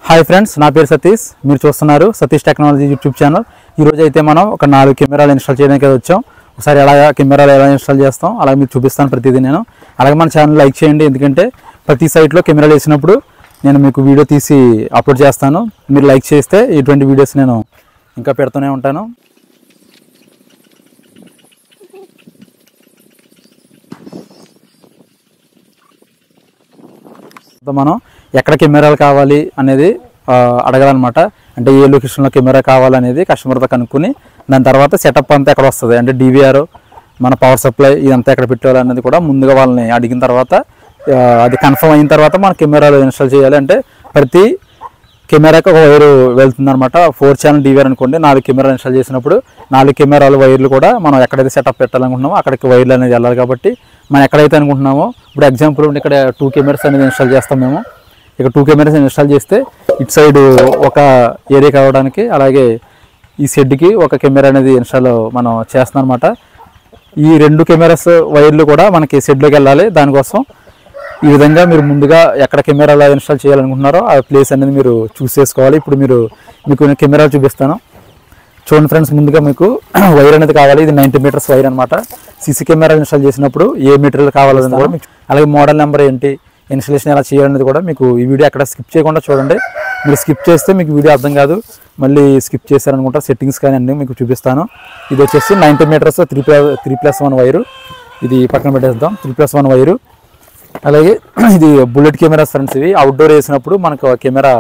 Hi friends, నా పేరు సతీష్. మీరు చూస్తున్నారు సతీష్ టెక్నాలజీ యూట్యూబ్ ఛానల్. ఈరోజు అయితే మనం ఒక 4 కెమెరాలు ఇన్స్టాల్ చేయడానికి వచ్చాం. ఒకసారి కెమెరాలు ఎలా ఇన్స్టాల్ చేస్తాం అలాగే మీకు చూపిస్తాను ప్రతిదీ నేను. అలాగే మన ఛానల్ లైక్ చేయండి, ఎందుకంటే ప్రతి సైట్లో కెమెరాలు వేసినప్పుడు నేను మీకు వీడియో తీసి అప్లోడ్ చేస్తాను. మీరు లైక్ చేస్తే ఇటువంటి వీడియోస్ నేను ఇంకా పెడుతూనే ఉంటాను. మనం ఎక్కడ కెమెరాలు కావాలి అనేది అడగాలన్నమాట. అంటే ఏ లొకేషన్లో కెమెరా కావాలనేది కస్టమర్తో కనుక్కొని దాని తర్వాత సెటప్ అంతా ఎక్కడ వస్తుంది, అంటే డివిఆర్, మన పవర్ సప్లై ఇదంతా ఎక్కడ పెట్టాలనేది కూడా ముందుగా వాళ్ళని అడిగిన తర్వాత అది కన్ఫర్మ్ అయిన తర్వాత మన కెమెరాలు ఇన్స్టాల్ చేయాలి. అంటే ప్రతి కెమెరాకి ఒక వైరు వెళ్తుంది అనమాట. 4 ఛానల్ డివిఆర్ అనుకోండి, 4 కెమెరాలు ఇన్స్టాల్ చేసినప్పుడు 4 కెమెరాలు వైర్లు కూడా మనం ఎక్కడైతే సెటప్ పెట్టాలనుకుంటున్నామో అక్కడికి వైర్లు అనేది వెళ్ళాలి. కాబట్టి మనం ఎక్కడైతే అనుకుంటున్నామో, ఇప్పుడు ఎగ్జాంపుల్ ఇక్కడ 2 కెమెరాస్ అనేది ఇన్స్టాల్ చేస్తాం మేము. ఇక్కడ 2 కెమెరాస్ ఇన్స్టాల్ చేస్తే ఇటు సైడ్ ఒక ఏరియా కావడానికి, అలాగే ఈ షెడ్కి ఒక కెమెరా అనేది ఇన్స్టాల్ మనం చేస్తాం అనమాట. ఈ 2 కెమెరాస్ వైర్లు కూడా మనకి షెడ్లోకి వెళ్ళాలి. దానికోసం ఈ విధంగా మీరు ముందుగా ఎక్కడ కెమెరాలు ఇన్స్టాల్ చేయాలనుకుంటున్నారో ఆ ప్లేస్ అనేది మీరు చూస్ చేసుకోవాలి. ఇప్పుడు మీకు కెమెరాలు చూపిస్తాను చూడండి ఫ్రెండ్స్. ముందుగా మీకు వైర్ అనేది కావాలి. ఇది 90 మీటర్స్ వైర్ అనమాట. సీసీ కెమెరా ఇన్స్టాల్ చేసినప్పుడు ఏ మెటీరియల్ కావాలని కూడా మీకు, అలాగే మోడల్ నెంబర్ ఏంటి, ఇన్స్టాలేషన్ ఎలా చేయాలనేది కూడా మీకు ఈ వీడియో అక్కడ స్కిప్ చేయకుండా చూడండి. మీరు స్కిప్ చేస్తే మీకు వీడియో అర్థం కాదు, మళ్ళీ స్కిప్ చేశారనుకుంటా. సెట్టింగ్స్ కానీ అన్నీ మీకు చూపిస్తాను. ఇది వచ్చేసి 90 మీటర్స్ 3+1 వైరు. ఇది పక్కన పెట్టేద్దాం. 3+1 వైరు. అలాగే ఇది బుల్లెట్ కెమెరాస్ ఫ్రెండ్స్. ఇవి అవుట్డోర్ వేసినప్పుడు మనకు కెమెరా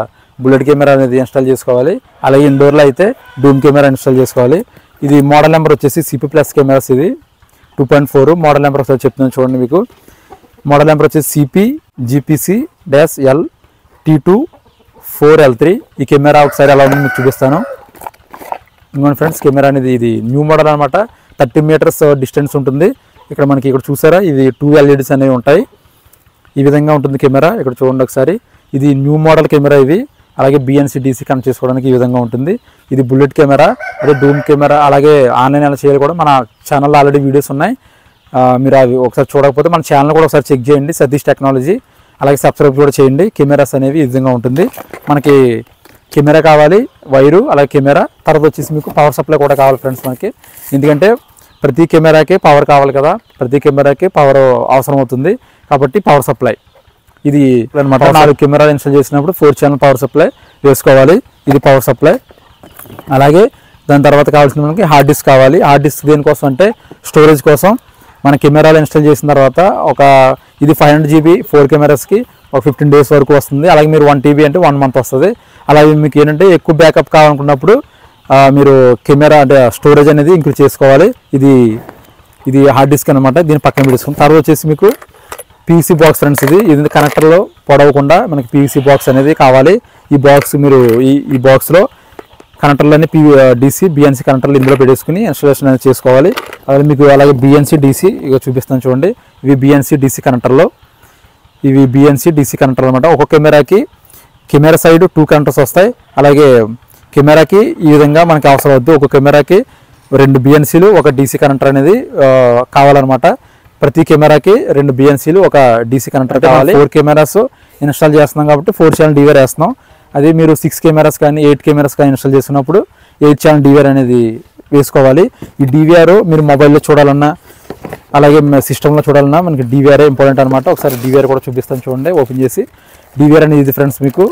బుల్లెట్ కెమెరా అనేది ఇన్స్టాల్ చేసుకోవాలి. అలాగే ఇండోర్లో అయితే డూమ్ కెమెరా ఇన్స్టాల్ చేసుకోవాలి. ఇది మోడల్ నెంబర్ వచ్చేసి CP+ కెమెరాస్. ఇది 2.4 మోడల్ నెంబర్ ఒకసారి చెప్తున్నాను చూడండి. మీకు మోడల్ నెంబర్ వచ్చేసి CP-GPC-L T24L3. ఈ కెమెరా ఒకసారి ఎలా ఉందో మీకు చూపిస్తాను. ఇంకోండి ఫ్రెండ్స్, కెమెరా అనేది ఇది న్యూ మోడల్ అనమాట. 30 మీటర్స్ డిస్టెన్స్ ఉంటుంది. ఇక్కడ మనకి ఇక్కడ చూసారా, ఇది 2 LEDs అనేవి ఉంటాయి. ఈ విధంగా ఉంటుంది కెమెరా. ఇక్కడ చూడండి ఒకసారి. ఇది న్యూ మోడల్ కెమెరా ఇది. అలాగే BNC DC కనెక్ట్ చేసుకోవడానికి ఈ విధంగా ఉంటుంది. ఇది బుల్లెట్ కెమెరా, అదే డూమ్ కెమెరా. అలాగే ఆన్లైన్ ఎలా చేయాలి కూడా మన ఛానల్లో ఆల్రెడీ వీడియోస్ ఉన్నాయి. మీరు అవి ఒకసారి చూడకపోతే మన ఛానల్ కూడా ఒకసారి చెక్ చేయండి, సతీష్ టెక్నాలజీ. అలాగే సబ్స్క్రైబ్ కూడా చేయండి. కెమెరాస్ అనేవి ఈ విధంగా ఉంటుంది. మనకి కెమెరా కావాలి, వైరు, అలాగే కెమెరా. తర్వాత వచ్చేసి మీకు పవర్ సప్లై కూడా కావాలి ఫ్రెండ్స్ మనకి. ఎందుకంటే ప్రతి కెమెరాకి పవర్ కావాలి కదా, ప్రతి కెమెరాకి పవర్ అవసరం అవుతుంది. కాబట్టి పవర్ సప్లై ఇది అనమాట. 4 కెమెరాలు ఇన్స్టాల్ చేసినప్పుడు 4 ఛానల్ పవర్ సప్లై వేసుకోవాలి. ఇది పవర్ సప్లై. అలాగే దాని తర్వాత కావాల్సిన మనకి హార్డ్ డిస్క్ కావాలి. హార్డ్ డిస్క్ దేనికోసం అంటే స్టోరేజ్ కోసం. మన కెమెరాలు ఇన్స్టాల్ చేసిన తర్వాత ఇది 500 GB 4 కెమెరాస్కి ఒక 15 days వరకు వస్తుంది. అలాగే మీరు 1 TB అంటే 1 month వస్తుంది. అలాగే మీకు ఏంటంటే ఎక్కువ బ్యాకప్ కావాలనుకున్నప్పుడు మీరు కెమెరా అంటే స్టోరేజ్ అనేది ఇంక్రీజ్ చేసుకోవాలి. ఇది హార్డ్ డిస్క్ అనమాట. దీన్ని పక్కన పెట్టుకుంటాం. తర్వాత వచ్చేసి మీకు PVC బాక్స్ ఫ్రెండ్స్. ఇది కనెక్టర్లో పొడవకుండా మనకి PVC బాక్స్ అనేది కావాలి. ఈ బాక్స్ మీరు ఈ బాక్స్లో కనెక్టర్లన్నీ DC BNC కనెక్టర్లు ఇందులో పెట్టేసుకుని ఇన్స్టాలేషన్ అనేది చేసుకోవాలి. అలాగే మీకు అలాగే BNC DC ఇక చూపిస్తాను చూడండి. ఇవి BNC DC కనెక్టర్లు. ఇవి BNC DC కనెక్టర్లు అనమాట. ఒక్కొక్క కెమెరాకి కెమెరా సైడ్ 2 కనెక్టర్స్ వస్తాయి. అలాగే కెమెరాకి ఈ విధంగా మనకి అవసరం వద్దు. ఒక కెమెరాకి 2 BNCలు, ఒక DC కనెక్టర్ అనేది కావాలన్నమాట. ప్రతి కెమెరాకి 2 BNCలు, ఒక DC కనెక్టర్ కావాలి. 4 కెమెరాస్ ఇన్స్టాల్ చేస్తున్నాం కాబట్టి 4 ఛానల్ డివిఆర్ వేస్తున్నాం. అది మీరు 6 కెమెరాస్ కానీ 8 కెమెరాస్ కానీ ఇన్స్టాల్ చేస్తున్నప్పుడు 8 ఛానల్ డివిఆర్ అనేది వేసుకోవాలి. ఈ డివిఆర్ మీరు మొబైల్లో చూడాలన్నా అలాగే సిస్టంలో చూడాలన్నా మనకి డివిఆర్ ఇంపార్టెంట్ అనమాట. ఒకసారి డివిఆర్ కూడా చూపిస్తాను చూడండి ఓపెన్ చేసి. డివిఆర్ అనేది ఇది ఫ్రెండ్స్. మీకు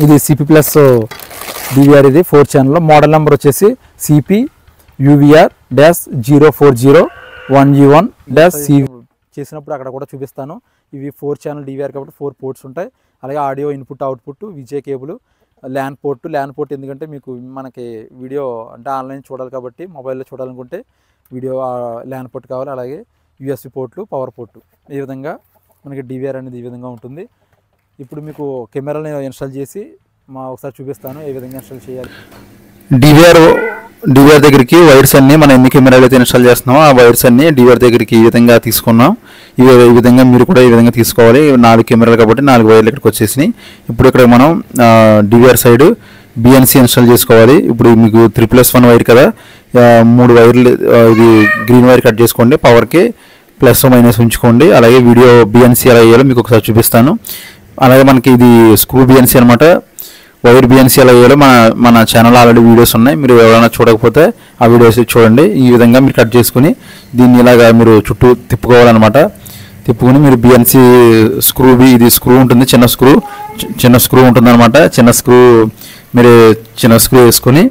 ఇది CP+ డివిఆర్. ఇది 4 ఛానల్. మోడల్ నెంబర్ వచ్చేసి CP-UVR-040-1G1-C చేసినప్పుడు అక్కడ కూడా చూపిస్తాను. ఇవి 4 ఛానల్ డివిఆర్ కాబట్టి 4 పోర్ట్స్ ఉంటాయి. అలాగే audio input output, VGA cable, LAN port. ఎందుకంటే మీకు మనకి వీడియో అంటే ఆన్లైన్ చూడాలి కాబట్టి, మొబైల్లో చూడాలనుకుంటే వీడియో ల్యాన్ పోర్ట్ కావాలి. అలాగే USB పోర్ట్లు, పవర్ పోర్టు. ఈ విధంగా మనకి డివిఆర్ అనేది ఈ విధంగా ఉంటుంది. ఇప్పుడు మీకు కెమెరాని ఇన్స్టాల్ చేసి ఒకసారి చూపిస్తాను ఏ విధంగా ఇన్స్టాల్ చేయాలి. డివిఆర్ దగ్గరికి వైర్స్ అన్నీ మనం ఎన్ని కెమెరాలు అయితే ఇన్స్టాల్ చేస్తున్నామో ఆ వైర్స్ అన్నీ డివిఆర్ దగ్గరికి ఈ విధంగా తీసుకున్నాం. ఈ విధంగా మీరు కూడా ఈ విధంగా తీసుకోవాలి. 4 కెమెరాలు కాబట్టి 4 వైర్లు ఇక్కడికి వచ్చేసినాయి. ఇప్పుడు ఇక్కడ మనం డివిఆర్ సైడ్ BNC ఇన్స్టాల్ చేసుకోవాలి. ఇప్పుడు మీకు 3+1 వైర్ కదా, 3 వైర్లు. ఇది గ్రీన్ వైర్ కట్ చేసుకోండి. పవర్కి +- ఉంచుకోండి. అలాగే వీడియో BNC ఎలా వేయాలో మీకు ఒకసారి చూపిస్తాను. అలాగే మనకి ఇది స్క్రూ BNC అనమాట. వైర్ బిఎన్సీ ఎలా వేయాలో మన ఛానల్ ఆల్రెడీ వీడియోస్ ఉన్నాయి. మీరు ఎవరైనా చూడకపోతే ఆ వీడియోస్ చూడండి. ఈ విధంగా మీరు కట్ చేసుకుని దీన్ని ఇలాగా మీరు చుట్టూ తిప్పుకోవాలన్నమాట. తిప్పుకుని మీరు బిఎన్సీ స్క్రూ ఇది స్క్రూ ఉంటుంది, చిన్న స్క్రూ ఉంటుంది అనమాట. చిన్న స్క్రూ వేసుకొని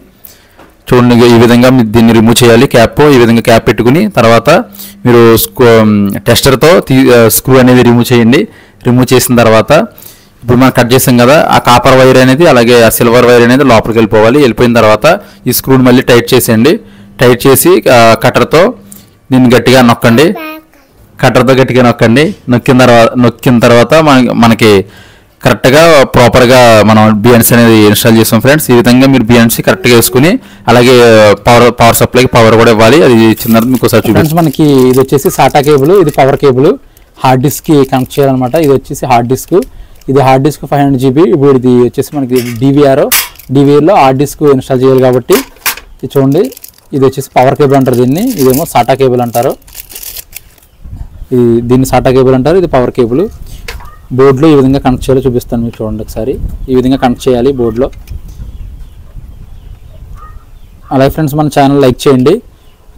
చూడండి. ఈ విధంగా దీన్ని రిమూవ్ చేయాలి. ఈ విధంగా క్యాప్ పెట్టుకుని తర్వాత మీరు టెస్టర్తో స్క్రూ అనేది రిమూవ్ చేయండి. రిమూవ్ చేసిన తర్వాత ఇప్పుడు మనం కట్ చేసాం కదా, ఆ కాపర్ వైర్ అనేది అలాగే ఆ సిల్వర్ వైర్ అనేది లోపలికి వెళ్ళిపోయిన తర్వాత ఈ స్క్రూని మళ్ళీ టైట్ చేసేయండి. టైట్ చేసి కట్టర్తో దీన్ని గట్టిగా నొక్కండి. నొక్కిన తర్వాత మనకి కరెక్ట్గా ప్రాపర్గా మనం బిఎన్సీ అనేది ఇన్స్టాల్ చేస్తాం ఫ్రెండ్స్. ఈ విధంగా మీరు బిఎన్సీ కరెక్ట్గా వేసుకుని అలాగే పవర్ సప్లైకి పవర్ కూడా ఇవ్వాలి. అది ఇచ్చిన తర్వాత మీకు ఒకసారి చూడండి. మనకి ఇది వచ్చేసి సాటా కేబుల్, ఇది పవర్ కేబుల్, హార్డ్ డిస్క్కి కనెక్ట్ చేయాలన్నమాట. ఇది వచ్చేసి హార్డ్ డిస్క్, ఇది హార్డ్ డిస్క్ 500 GB. ఇప్పుడు ఇది వచ్చేసి మనకి డివిఆర్లో హార్డ్ డిస్క్ ఇన్స్టాల్ చేయాలి కాబట్టి ఇది చూడండి. ఇది వచ్చేసి పవర్ కేబుల్ అంటారు దీన్ని, ఇదేమో సాటా కేబుల్ అంటారు. దీన్ని సాటా కేబుల్ అంటారు, ఇది పవర్ కేబుల్. బోర్డులో ఈ విధంగా కనెక్ట్ చేయాలో చూపిస్తాను మీకు చూడండి ఒకసారి. ఈ విధంగా కనెక్ట్ చేయాలి బోర్డులో. అలాగే ఫ్రెండ్స్ మన ఛానల్ లైక్ చేయండి.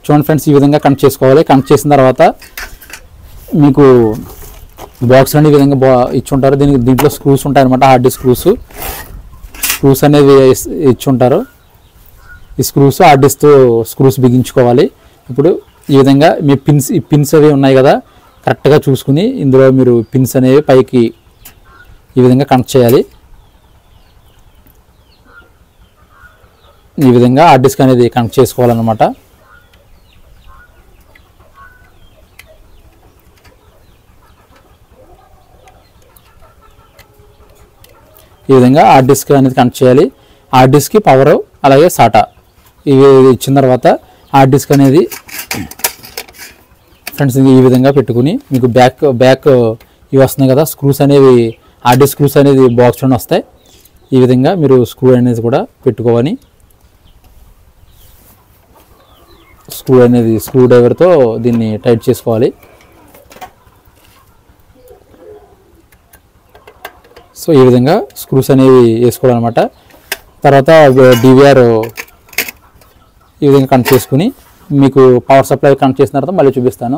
చూడండి ఫ్రెండ్స్, ఈ విధంగా కనెక్ట్ చేసుకోవాలి. కనెక్ట్ చేసిన తర్వాత మీకు బాక్స్ అనే విధంగా ఇచ్చుంటారు. దీంట్లో స్క్రూస్ ఉంటాయన్నమాట, హార్డ్ డిస్క్ స్క్రూస్ అనేది ఇచ్చుంటారు. ఈ హార్డ్ డిస్క్ స్క్రూస్ బిగించుకోవాలి. ఇప్పుడు ఈ విధంగా మీ పిన్స్ అవి ఉన్నాయి కదా, కరెక్ట్గా చూసుకుని ఇందులో మీరు పిన్స్ అనేవి పైకి ఈ విధంగా కనెక్ట్ చేయాలి. ఈ విధంగా హార్డ్ డిస్క్ అనేది కనెక్ట్ చేసుకోవాలన్నమాట. ఈ విధంగా హార్డ్ డిస్క్ అనేది కనెక్ట్ చేయాలి. హార్డ్ డిస్క్కి పవర్ అలాగే సాటా ఇవి ఇచ్చిన తర్వాత హార్డ్ డిస్క్ అనేది ఫ్రెండ్స్ ఈ విధంగా పెట్టుకుని మీకు బ్యాక్ ఇవి వస్తున్నాయి కదా స్క్రూస్ అనేవి, హార్డ్ డిస్క్ స్క్రూస్ అనేది బాక్స్లోనే వస్తాయి. ఈ విధంగా మీరు స్క్రూ అనేది కూడా పెట్టుకోవాలి. స్క్రూ డ్రైవర్తో దీన్ని టైట్ చేసుకోవాలి. సో ఈ విధంగా స్క్రూస్ అనేవి వేసుకోవాలన్నమాట. తర్వాత డివిఆర్ ఈ విధంగా కనెక్ట్ చేసుకుని మీకు పవర్ సప్లై కనెక్ట్ చేసిన తర్వాత మళ్ళీ చూపిస్తాను.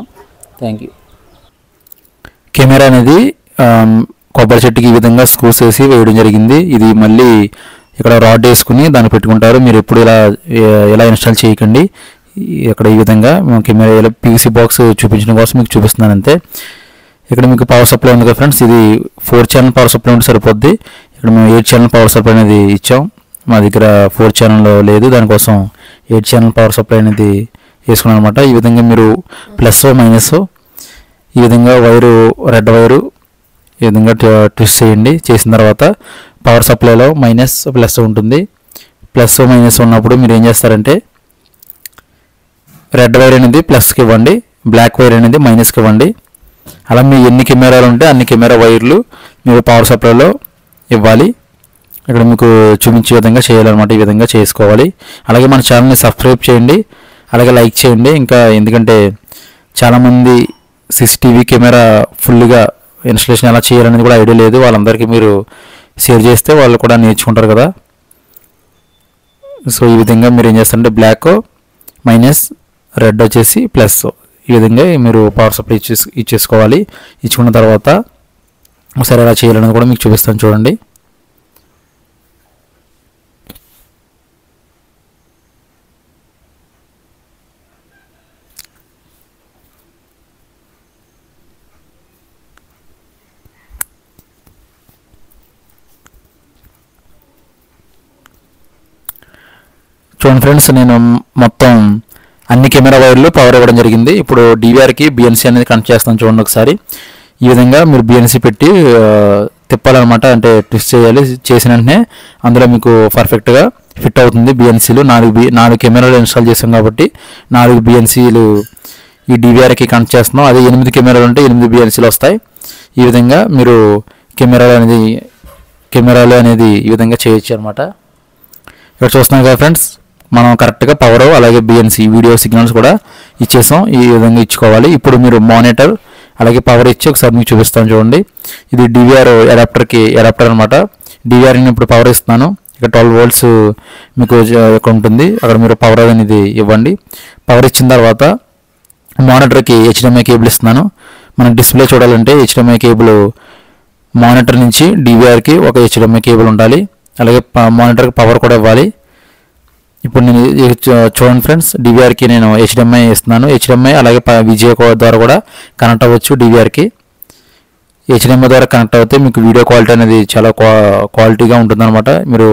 Thank you. కెమెరా అనేది కొబ్బరి చెట్టుకి ఈ విధంగా స్క్రూస్ వేసి వేయడం జరిగింది. ఇది మళ్ళీ ఇక్కడ రాడ్ వేసుకుని దాన్ని పెట్టుకుంటారు. మీరు ఎప్పుడు ఇలా ఇన్స్టాల్ చేయకండి. ఇక్కడ ఈ విధంగా కెమెరా పీవీసీ బాక్స్ చూపించడం కోసం మీకు చూపిస్తున్నాను అంతే. ఇక్కడ మీకు పవర్ సప్లై ఉంది కదా ఫ్రెండ్స్, ఇది 4 ఛానల్ పవర్ సప్లై ఉంటే సరిపోద్ది. ఇక్కడ మేము 8 ఛానల్ పవర్ సప్లై అనేది ఇచ్చాం. మా దగ్గర 4 ఛానల్ లేదు, దానికోసం 8 ఛానల్ పవర్ సప్లై అనేది వేసుకున్నాం అనమాట. ఈ విధంగా మీరు ప్లస్ మైనస్ ఈ విధంగా రెడ్ వైరు ఈ విధంగా ట్విస్ట్ చేయండి. చేసిన తర్వాత పవర్ సప్లైలో మైనస్ ప్లస్ ఉంటుంది. ప్లస్ మైనస్ ఉన్నప్పుడు మీరు ఏం చేస్తారంటే రెడ్ వైర్ అనేది ప్లస్కి ఇవ్వండి, బ్లాక్ వైర్ అనేది మైనస్కి ఇవ్వండి. అలా మీ ఎన్ని కెమెరాలు ఉంటే అన్ని కెమెరా వైర్లు మీరు పవర్ సప్లైలో ఇవ్వాలి. ఇక్కడ మీకు చూపించే విధంగా చేయాలన్నమాట. ఈ విధంగా చేసుకోవాలి. అలాగే మన ఛానల్ని సబ్స్క్రైబ్ చేయండి, అలాగే లైక్ చేయండి. ఇంకా ఎందుకంటే చాలామంది CCTV కెమెరా ఫుల్గా ఇన్స్టలేషన్ ఎలా చేయాలనేది కూడా ఐడియా లేదు. వాళ్ళందరికీ మీరు షేర్ చేస్తే వాళ్ళు కూడా నేర్చుకుంటారు కదా. సో ఈ విధంగా మీరు ఏం చేస్తారంటే బ్లాక్ మైనస్ రెడ్ వచ్చేసి ప్లస్ ఈ విధంగా మీరు పవర్ సప్లై ఇచ్చేసుకోవాలి. ఇచ్చుకున్న తర్వాత ఒకసారి ఎలా చేయాలనేది కూడా మీకు చూపిస్తాను చూడండి. చూడండి ఫ్రెండ్స్, నేను మొత్తం అన్ని కెమెరా వైర్లు పవర్ ఇవ్వడం జరిగింది. ఇప్పుడు డివిఆర్కి బిఎన్సీ అనేది కనెక్ట్ చేస్తాను చూడండి ఒకసారి. ఈ విధంగా మీరు బిఎన్సీ పెట్టి తిప్పాలన్నమాట, అంటే ట్విస్ట్ చేయాలి. చేసిన వెంటనే అందులో మీకు పర్ఫెక్ట్గా ఫిట్ అవుతుంది. బిఎన్సీలు 4 కెమెరాలు ఇన్స్టాల్ చేస్తాం కాబట్టి 4 బిఎన్సీలు ఈ డివిఆర్కి కనెక్ట్ చేస్తున్నాం. అదే 8 కెమెరాలు ఉంటే 8 బిఎన్సీలు వస్తాయి. ఈ విధంగా మీరు కెమెరాలు అనేది ఈ విధంగా చేయొచ్చు అనమాట. ఇక్కడ చూస్తున్నాం కదా ఫ్రెండ్స్, మనం కరెక్ట్గా పవర్ అలాగే బిఎన్సీ వీడియో సిగ్నల్స్ కూడా ఇచ్చేసాం. ఈ విధంగా ఇచ్చుకోవాలి. ఇప్పుడు మీరు మానిటర్ అలాగే పవర్ ఇచ్చి ఒకసారి మీకు చూపిస్తాను చూడండి. ఇది డివిఆర్ అడాప్టర్ అనమాట. డివిఆర్ని ఇప్పుడు పవర్ ఇస్తున్నాను. ఇక్కడ 12 వోల్ట్స్ మీకు ఇక్కడ ఉంటుంది. అక్కడ మీరు పవర్ అనేది ఇవ్వండి. పవర్ ఇచ్చిన తర్వాత మానిటర్కి హెచ్డిఎంఐ కేబుల్ ఇస్తున్నాను. మనం డిస్ప్లే చూడాలంటే హెచ్డిఎంఐ కేబుల్ మానిటర్ నుంచి డివిఆర్కి ఒక హెచ్డిఎంఐ కేబుల్ ఉండాలి. అలాగే మానిటర్కి పవర్ కూడా ఇవ్వాలి. ఇప్పుడు నేను చూడండి ఫ్రెండ్స్, డివిఆర్కి నేను హెచ్డిఎంఐ ఇస్తున్నాను. హెచ్డిఎంఐ అలాగే విజిఏ ద్వారా కూడా కనెక్ట్ అవ్వచ్చు. డివిఆర్కి హెచ్డిఎంఐ ద్వారా కనెక్ట్ అవుతే మీకు వీడియో క్వాలిటీ అనేది చాలా క్వాలిటీగా ఉంటుందన్నమాట. మీరు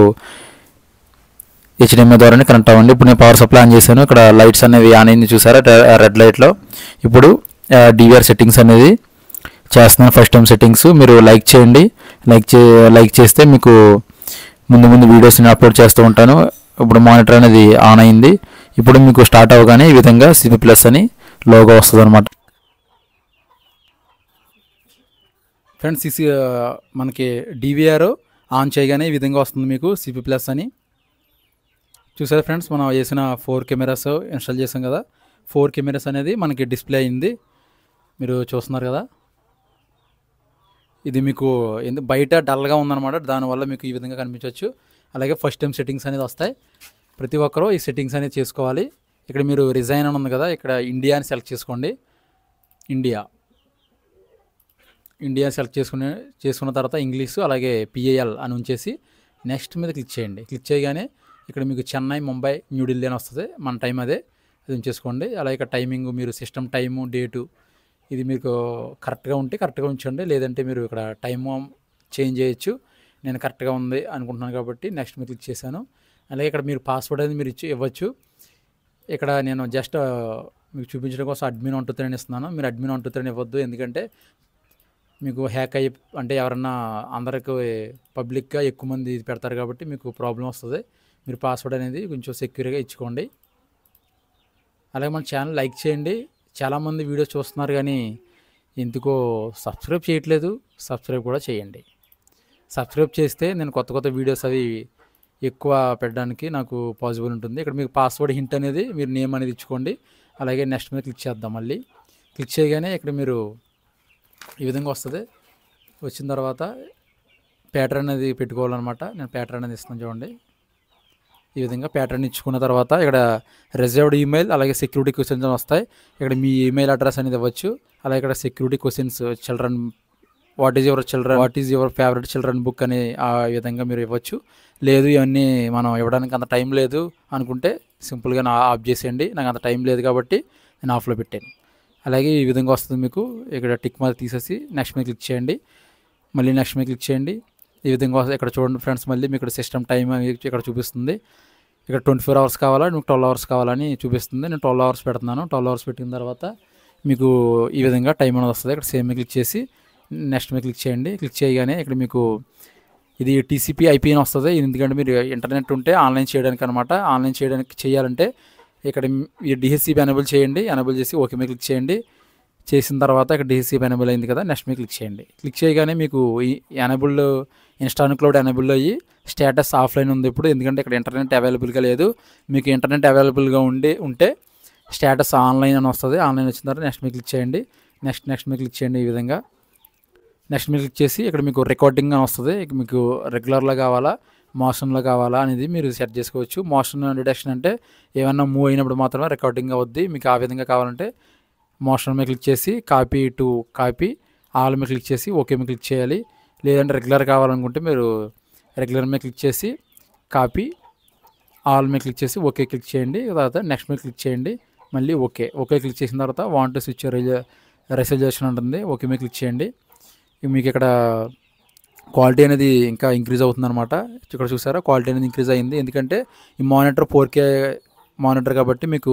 హెచ్డిఎంఐ ద్వారానే కనెక్ట్ అవ్వండి. ఇప్పుడు నేను పవర్ సప్లై ఆన్ చేశాను. ఇక్కడ లైట్స్ అనేవి ఆన్ అయింది చూసారా, రెడ్ లైట్లో. ఇప్పుడు డివిఆర్ సెట్టింగ్స్ అనేది చేస్తున్నాను. ఫస్ట్ టైం సెట్టింగ్స్ మీరు లైక్ చేయండి. లైక్ చేస్తే మీకు ముందు వీడియోస్ నేను అప్లోడ్ చేస్తూ ఉంటాను. ఇప్పుడు మానిటర్ అనేది ఆన్ అయింది. ఇప్పుడు మీకు స్టార్ట్ అవ్వగానే ఈ విధంగా సిపి ప్లస్ అని లోగో వస్తుంది అనమాట. ఫ్రెండ్స్ మనకి డివిఆర్ ఆన్ చేయగానే ఈ విధంగా వస్తుంది మీకు సిపి ప్లస్ అని. చూసారా ఫ్రెండ్స్, మనం వేసిన 4 కెమెరాస్ ఇన్స్టాల్ చేసాం కదా, 4 కెమెరాస్ అనేది మనకి డిస్ప్లే అయింది. మీరు చూస్తున్నారు కదా, ఇది మీకు బయట డల్గా ఉందన్నమాట. దానివల్ల మీకు ఈ విధంగా కనిపించవచ్చు. అలాగే ఫస్ట్ టైం సెట్టింగ్స్ అనేది వస్తాయి. ప్రతి ఒక్కరూ ఈ సెట్టింగ్స్ అనేది చేసుకోవాలి. ఇక్కడ మీరు రిజైన్ అని ఉంది కదా, ఇక్కడ ఇండియా అని సెలెక్ట్ చేసుకోండి. ఇండియా సెలెక్ట్ చేసుకున్న తర్వాత ఇంగ్లీషు అలాగే పిఏఎల్ అని ఉంచేసి నెక్స్ట్ మీద క్లిక్ చేయండి. క్లిక్ చేయగానే ఇక్కడ మీకు చెన్నై, ముంబై, న్యూఢిల్లీ అని వస్తుంది. మన టైం అది ఉంచేసుకోండి. అలాగే ఇక్కడ టైమింగ్ మీరు సిస్టమ్ టైము, డేటు ఇది మీకు కరెక్ట్గా ఉంటే కరెక్ట్గా ఉంచండి. లేదంటే మీరు ఇక్కడ టైము చేంజ్ చేయొచ్చు. నేను కరెక్ట్గా ఉంది అనుకుంటున్నాను కాబట్టి నెక్స్ట్ మీద క్లిక్ చేశాను. అలాగే ఇక్కడ మీరు పాస్వర్డ్ అనేది మీరు ఇవ్వచ్చు. ఇక్కడ నేను జస్ట్ మీకు చూపించడం కోసం అడ్మిన్ 123 అని ఇస్తున్నాను. మీరు అడ్మిన్ 123 అని ఇవ్వద్దు, ఎందుకంటే మీకు హ్యాక్ అయ్యి అంటే ఎవరన్నా అందరికి పబ్లిక్గా ఎక్కువ మంది పెడతారు కాబట్టి మీకు ప్రాబ్లం వస్తుంది. మీరు పాస్వర్డ్ అనేది కొంచెం సెక్యూర్గా ఇచ్చుకోండి. అలాగే మన ఛానల్ లైక్ చేయండి. చాలామంది వీడియోస్ చూస్తున్నారు కానీ ఎందుకో సబ్స్క్రైబ్ చేయట్లేదు. సబ్స్క్రైబ్ కూడా చేయండి. సబ్స్క్రైబ్ చేస్తే నేను కొత్త వీడియోస్ అవి ఎక్కువ పెట్టడానికి నాకు పాసిబుల్ ఉంటుంది. ఇక్కడ మీకు పాస్వర్డ్ హింట్ అనేది మీరు నేమ్ అనేది ఇచ్చుకోండి. అలాగే నెక్స్ట్ మీద క్లిక్ చేద్దాం. మళ్ళీ క్లిక్ చేయగానే ఇక్కడ మీరు ఈ విధంగా వస్తుంది. వచ్చిన తర్వాత ప్యాటర్న్ అనేది పెట్టుకోవాలన్నమాట. నేను ప్యాటర్న్ అనేది ఇస్తాను చూడండి. ఈ విధంగా ప్యాటర్న్ ఇచ్చుకున్న తర్వాత ఇక్కడ రిజర్వ్డ్ ఈమెయిల్ అలాగే సెక్యూరిటీ క్వశ్చన్స్ వస్తాయి. ఇక్కడ మీ ఈమెయిల్ అడ్రస్ అనేది ఇవ్వచ్చు. అలాగే ఇక్కడ security questions children what is your favourite children book అని ఆ విధంగా మీరు ఇవ్వచ్చు. లేదు ఇవన్నీ మనం ఇవ్వడానికి అంత టైం లేదు అనుకుంటే సింపుల్గా ఆఫ్ చేసేయండి. నాకు అంత టైం లేదు కాబట్టి నేను ఆఫ్లో పెట్టాను. అలాగే ఈ విధంగా వస్తుంది మీకు. ఇక్కడ టిక్ మార్క్ తీసేసి నెక్స్ట్ మీద క్లిక్ చేయండి. మళ్ళీ నెక్స్ట్ మీద క్లిక్ చేయండి. ఈ విధంగా ఇక్కడ చూడండి ఫ్రెండ్స్, మళ్ళీ మీకు ఇక్కడ సిస్టమ్ టైం ఇక్కడ చూపిస్తుంది. ఇక్కడ 24 అవర్స్ కావాలా, మీకు 12 అవర్స్ కావాలని చూపిస్తుంది. నేను 12 అవర్స్ పెడుతున్నాను. 12 అవర్స్ పెట్టిన తర్వాత మీకు ఈ విధంగా టైం అనేది వస్తుంది. ఇక్కడ సేమ్ మీద క్లిక్ చేసి నెక్స్ట్ మీద క్లిక్ చేయండి. క్లిక్ చేయగానే ఇక్కడ మీకు ఇది టీసీపీ ఐపీ అని వస్తుంది. ఎందుకంటే మీరు ఇంటర్నెట్ ఉంటే ఆన్లైన్ చేయడానికి అనమాట. ఆన్లైన్ చేయాలంటే ఇక్కడ ఈ డిహెచ్సిపి ఎనేబుల్ చేయండి. ఎనేబుల్ చేసి ఓకే మీద క్లిక్ చేయండి. చేసిన తర్వాత ఇక్కడ డిహెచ్సిపి ఎనేబుల్ అయింది కదా, నెక్స్ట్ మీద క్లిక్ చేయండి. క్లిక్ చేయగానే మీకు ఈ ఎనేబుల్ ఇన్స్టాన్ క్లౌడ్ ఎనేబుల్ అయ్యి స్టేటస్ ఆఫ్లైన్ ఉంది ఇప్పుడు, ఎందుకంటే ఇక్కడ ఇంటర్నెట్ అవైలబుల్గా లేదు. మీకు ఇంటర్నెట్ అవైలబుల్గా ఉంటే స్టేటస్ ఆన్లైన్ అని వస్తుంది. ఆన్లైన్ వచ్చిన తర్వాత నెక్స్ట్ మీద క్లిక్ చేయండి. నెక్స్ట్ మీద క్లిక్ చేయండి. ఈ విధంగా నెక్స్ట్ మీద క్లిక్ చేసి ఇక్కడ మీకు రికార్డింగ్ అని వస్తుంది. మీకు రెగ్యులర్లో కావాలా, మోషన్లో కావాలా అనేది మీరు సెట్ చేసుకోవచ్చు. మోషన్ డిటెక్షన్ అంటే ఏమన్నా మూవ్ అయినప్పుడు మాత్రమే రికార్డింగ్ అవుద్ది. మీకు ఆ విధంగా కావాలంటే మోషన్ మీద క్లిక్ చేసి కాపీ ఆల్ మీద క్లిక్ చేసి ఓకే మీద క్లిక్ చేయాలి. లేదంటే రెగ్యులర్ కావాలనుకుంటే మీరు రెగ్యులర్ మీద క్లిక్ చేసి కాపీ ఆల్ మీద క్లిక్ చేసి ఓకే క్లిక్ చేయండి. తర్వాత నెక్స్ట్ మీద క్లిక్ చేయండి. మళ్ళీ ఓకే క్లిక్ చేసిన తర్వాత వాంట్ టు స్విచ్ రెజల్యూషన్ ఉంటుంది. ఓకే మీద క్లిక్ చేయండి. మీకు ఇక్కడ క్వాలిటీ అనేది ఇంకా ఇంక్రీజ్ అవుతుంది అనమాట. ఇక్కడ చూసారా, క్వాలిటీ అనేది ఇంక్రీజ్ అయింది. ఎందుకంటే ఈ మానిటర్ 4K మానిటర్ కాబట్టి మీకు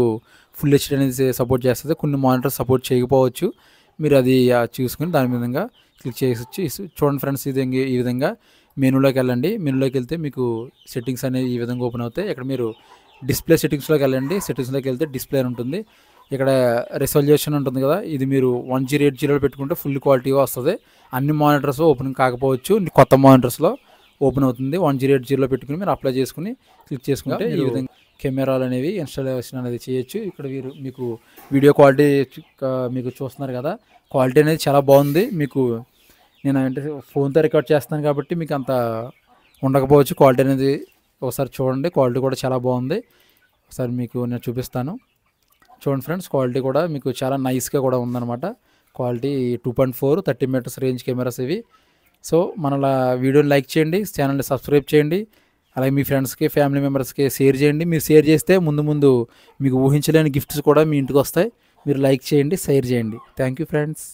ఫుల్ హెచ్డీ అనేది సపోర్ట్ చేస్తుంది. కొన్ని మానిటర్ సపోర్ట్ చేయకపోవచ్చు. మీరు అది చూసుకుని దాని విధంగా క్లిక్ చేసి చూడండి ఫ్రెండ్స్. ఈ విధంగా మెనూలోకి వెళ్ళండి. మెనూలోకి వెళ్తే మీకు సెట్టింగ్స్ అనేవి ఈ విధంగా ఓపెన్ అవుతాయి. ఇక్కడ మీరు డిస్ప్లే సెట్టింగ్స్లోకి వెళ్ళండి. సెట్టింగ్స్లోకి వెళ్తే డిస్ప్లే అని ఉంటుంది. ఇక్కడ రెజల్యూషన్ ఉంటుంది కదా, ఇది మీరు 1080లో పెట్టుకుంటే ఫుల్ క్వాలిటీగా వస్తుంది. అన్ని మానిటర్స్ ఓపెన్ కాకపోవచ్చు, కొత్త మానిటర్స్లో ఓపెన్ అవుతుంది. 1080లో పెట్టుకుని మీరు అప్లై చేసుకుని క్లిక్ చేసుకుంటే ఈ విధంగా కెమెరాలు అనేవి ఇన్స్టాలేషన్ అనేది చేయొచ్చు. ఇక్కడ మీకు వీడియో క్వాలిటీ మీకు చూస్తున్నారు కదా, క్వాలిటీ అనేది చాలా బాగుంది. మీకు నేను అంటే ఫోన్తో రికార్డ్ చేస్తాను కాబట్టి మీకు అంత ఉండకపోవచ్చు క్వాలిటీ అనేది. ఒకసారి చూడండి, క్వాలిటీ కూడా చాలా బాగుంది. ఒకసారి మీకు నేను చూపిస్తాను. చూడండి ఫ్రెండ్స్, క్వాలిటీ కూడా మీకు చాలా నైస్గా కూడా ఉందన్నమాట. క్వాలిటీ 2.4 30 మీటర్స్ రేంజ్ కెమెరాస్ ఇవి. సో మన వీడియోని లైక్ చేయండి, ఛానల్ని సబ్స్క్రైబ్ చేయండి, అలాగే మీ ఫ్రెండ్స్కి ఫ్యామిలీ మెంబర్స్కి షేర్ చేయండి. మీరు షేర్ చేస్తే ముందు మీకు ఊహించలేని గిఫ్ట్స్ కూడా మీ ఇంటికి వస్తాయి. మీరు లైక్ చేయండి, షేర్ చేయండి. Thank you friends.